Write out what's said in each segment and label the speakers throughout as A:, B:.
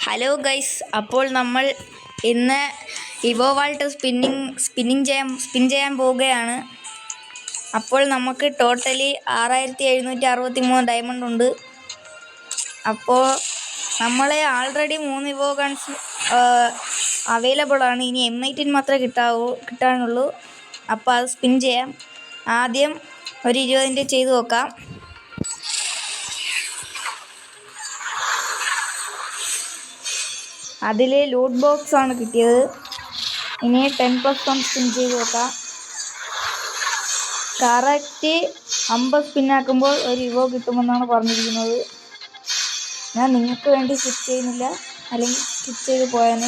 A: Hello guys, അപ്പോൾ നമ്മൾ ഇന്ന് ഇവോ വാൾട്ട് സ്പിൻ ചെയ്യാൻ പോവുകയാണ്. അപ്പോൾ നമുക്ക് ടോട്ടലി 6763 ഡയമണ്ട് ഉണ്ട്. അപ്പോൾ നമ്മളെ ആൾറെഡി 3 ഇവോ ഗൺസ് അവൈലബിൾ ആണ്. ഇനി M18 മാത്രമേ കിട്ടാനുള്ളൂ. അപ്പോൾ അത് സ്പിൻ ചെയ്യാം. ആദ്യം ഒരു 20 ചെയ്ത് നോക്കാം. അതിൽ ലൂട്ട് ബോക്സ് ആണ് കിട്ടിയത്. ഇനി 10+ സ്പിൻ ചെയ്ത് നോക്കാം. കറക്റ്റ് 50 സ്പിന്നാക്കുമ്പോൾ ഒരു ഇവോ കിട്ടുമെന്നാണ് പറഞ്ഞിരിക്കുന്നത്. ഞാൻ നിങ്ങൾക്ക് വേണ്ടി സ്കിപ്പ് ചെയ്യുന്നില്ല, അല്ലെങ്കിൽ സ്കിപ്പ് ചെയ്ത് പോയാൽ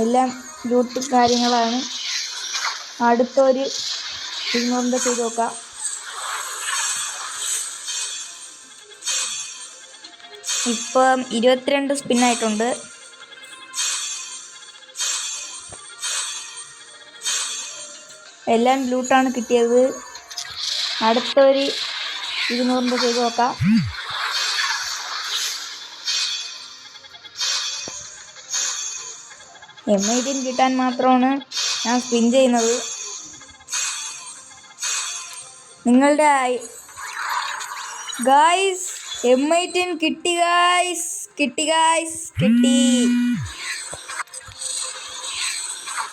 A: എല്ലാം ലൂട്ട് കാര്യങ്ങളാണ്. അടുത്തൊരു 200 ചെയ്ത് നോക്കാം. ഇപ്പം 22 സ്പിന്നായിട്ടുണ്ട്. എല്ലാം ലൂട്ടാണ് കിട്ടിയത്. അടുത്തൊരു 200 ചെയ്ത് നോക്കാം. M18 കിട്ടാൻ മാത്രമാണ് ഞാൻ സ്പിൻ ചെയ്യുന്നത്. നിങ്ങളുടെ ഗായ്സ് M18 കിട്ടി ഗായ്സ്, കിട്ടി.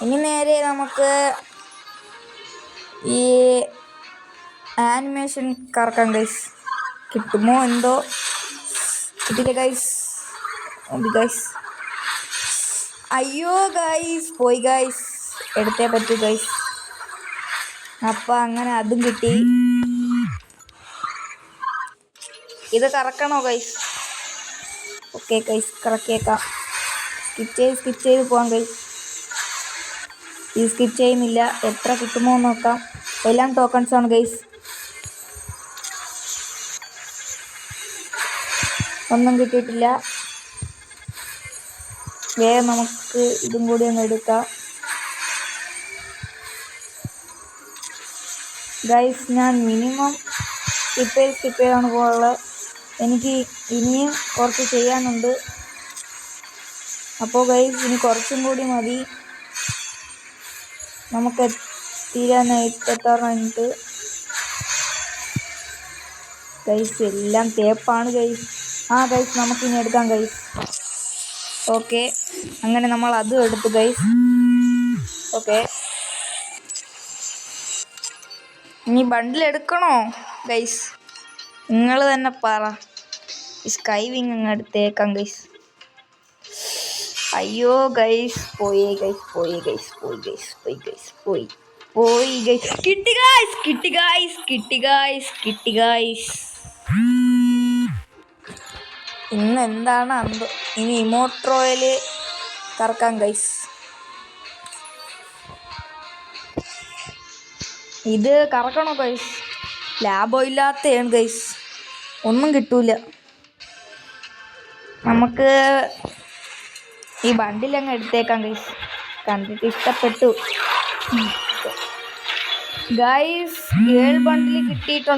A: ഇനി നേരെ നമുക്ക് ഈ ആനിമേഷൻ കറക്കാം ഗൈസ്. കിട്ടുമോ എന്തോ. കിട്ടില്ല ഗൈസ്. അയ്യോ ഗൈസ്, പോയി ഗൈസ്. എടുത്തേ പറ്റൂ ഗൈസ്. അപ്പം അങ്ങനെ അതും കിട്ടി. ഇത് കറക്കണോ ഗൈസ്? ഓക്കെ ഗൈസ്, കറക്കിയേക്കാം. സ്കിപ്പ് ചെയ്ത് പോവാം ഗൈസ്. ഇത് സ്കിപ്പ് ചെയ്യുന്നില്ല. എത്ര കിട്ടുമോ എന്ന് നോക്കാം. എല്ലാം ടോക്കൺസ് ആണ് ഗൈസ്. ഒന്നും കിട്ടിയിട്ടില്ല. വേഗം നമുക്ക് ഇതും കൂടി ഒന്ന് എടുക്കാം ഗൈസ്. ഞാൻ മിനിമം സ്കിപ്പ് ചെയ്താണ് പോകാനുള്ളത്. എനിക്ക് ഇനിയും കുറച്ച് ചെയ്യാനുണ്ട്. അപ്പോൾ ഗൈസ് ഇനി കുറച്ചും കൂടി മതി. നമുക്ക് തീരാനായിട്ട് ഗൈസ്. എല്ലാം തേപ്പാണ് ഗൈസ്. ഗൈസ് നമുക്കിനി എടുക്കാം ഗൈസ്. ഓക്കെ, അങ്ങനെ നമ്മൾ അതും എടുത്തു ഗൈസ്. ഓക്കെ, ഇനി ബണ്ടിൽ എടുക്കണോ ഗൈസ്? നിങ്ങൾ തന്നെ പറ. സ്കൈ വിങ് അങ്ങ് എടുത്തേക്കാം ഗൈസ്. അയ്യോ ഗൈസ്, പോയി ഗൈസ്. കിട്ടി ഗൈസ്. ഇന്ന് എന്താണ് അന്തോ. ഇനി ഇമോട്രോയിൽ കറക്കാം ഗൈസ്. ഇത് കറക്കണോ ഗൈസ്? ലാഭം ഇല്ലാത്തതാണ് ഗൈസ്. ഒന്നും കിട്ടൂല. നമുക്ക് ഈ ബണ്ടിലങ്ങ് എടുത്തേക്കാം ഗൈസ്. കണ്ടിട്ട് ഇഷ്ടപ്പെട്ടു ഗൈസ്. 7 ബണ്ടിൽ കിട്ടിയിട്ടുണ്ട്.